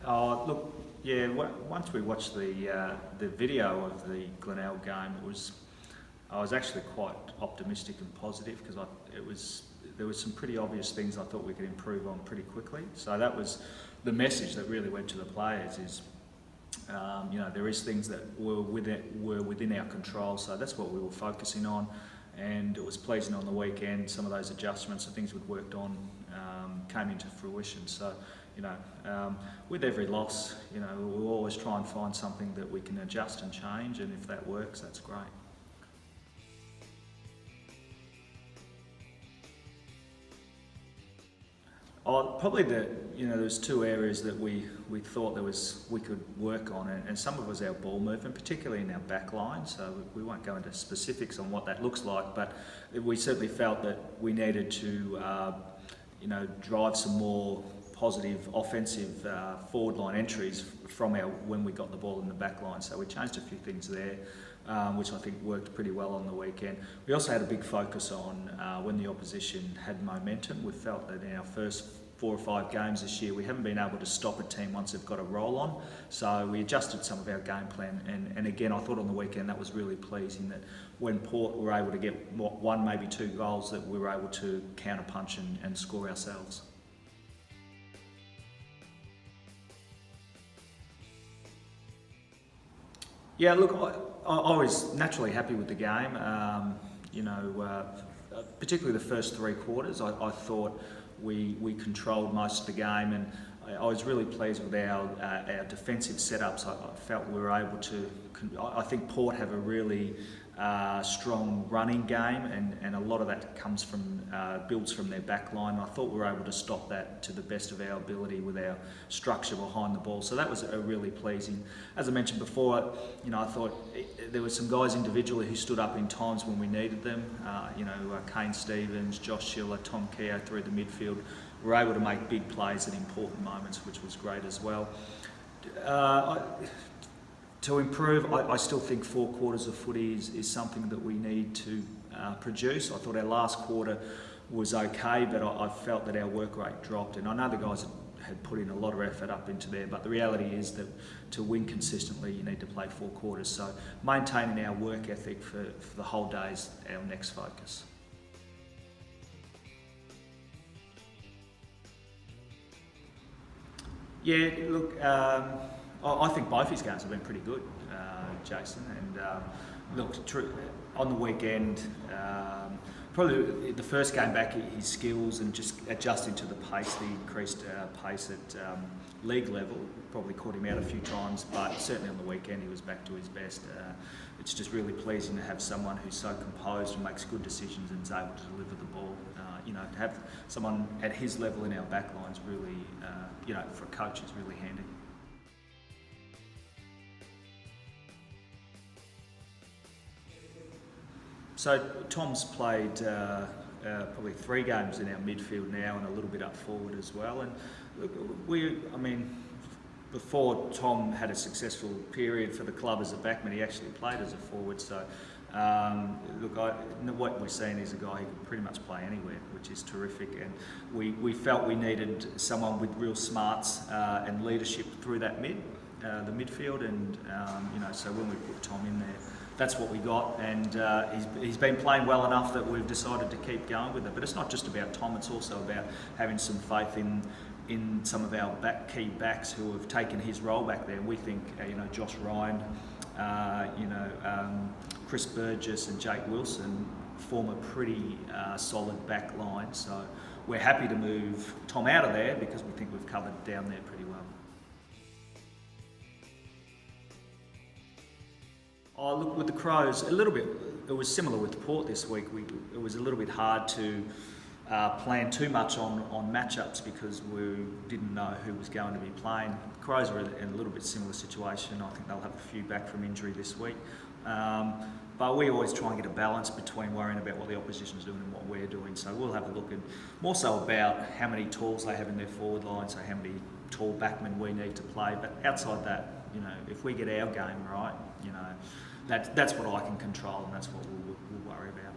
Oh, look, yeah. Once we watched the video of the Glenelg game, I was actually quite optimistic and positive because there was some pretty obvious things I thought we could improve on pretty quickly. So that was the message that really went to the players is, there is things that were within our control. So that's what we were focusing on, and it was pleasing on the weekend. Some of those adjustments and things we'd worked on came into fruition. So, with every loss, we'll always try and find something that we can adjust and change, and if that works, that's great. Oh, probably there's two areas that we thought we could work on, and some of it was our ball movement, particularly in our back line. So we won't go into specifics on what that looks like, but we certainly felt that we needed to, drive some more positive offensive forward line entries from when we got the ball in the back line. So we changed a few things there, which I think worked pretty well on the weekend. We also had a big focus on when the opposition had momentum. We felt that in our first 4 or 5 games this year, we haven't been able to stop a team once they've got a roll on. So we adjusted some of our game plan. And again, I thought on the weekend that was really pleasing that when Port were able to get 1, maybe 2 goals, that we were able to counter-punch and score ourselves. Yeah, look, I was naturally happy with the game. Particularly the first 3 quarters, I thought we controlled most of the game, and I was really pleased with our defensive setups. I felt we were able to. I think Port have a really strong running game, and a lot of that comes from builds from their back line. I thought we were able to stop that to the best of our ability with our structure behind the ball. So that was a really pleasing. As I mentioned before, I thought there were some guys individually who stood up in times when we needed them. Kane Stevens, Josh Schiller, Tom Keough through the midfield were able to make big plays at important moments, which was great as well. To improve, I still think 4 quarters of footy is something that we need to produce. I thought our last quarter was okay, but I felt that our work rate dropped, and I know the guys had put in a lot of effort up into there, but the reality is that to win consistently you need to play 4 quarters. So maintaining our work ethic for the whole day is our next focus. Yeah, look, I think both his games have been pretty good, Jason. And on the weekend, probably the first game back, his skills and just adjusting to the pace, the increased pace at league level, probably caught him out a few times. But certainly on the weekend, he was back to his best. It's just really pleasing to have someone who's so composed and makes good decisions and is able to deliver the ball. To have someone at his level in our back line is really, for a coach, is really handy. So Tom's played probably 3 games in our midfield now and a little bit up forward as well. And before Tom had a successful period for the club as a backman, he actually played as a forward. So what we're seeing is a guy who can pretty much play anywhere, which is terrific. And we felt we needed someone with real smarts and leadership through that the midfield. And so when we put Tom in there, that's what we got, and he's been playing well enough that we've decided to keep going with it. But it's not just about Tom; it's also about having some faith in some of our key backs who have taken his role back there. We think Josh Ryan, Chris Burgess, and Jake Wilson form a pretty solid back line. So we're happy to move Tom out of there because we think we've covered down there pretty well. Oh, look, with the Crows, a little bit, it was similar with Port this week. It was a little bit hard to plan too much on matchups because we didn't know who was going to be playing. The Crows are in a little bit similar situation. I think they'll have a few back from injury this week. But we always try and get a balance between worrying about what the opposition's doing and what we're doing. So we'll have a look at more so about how many talls they have in their forward line, so how many tall backmen we need to play. But outside that, if we get our game right, that's what I can control, and that's what we'll worry about.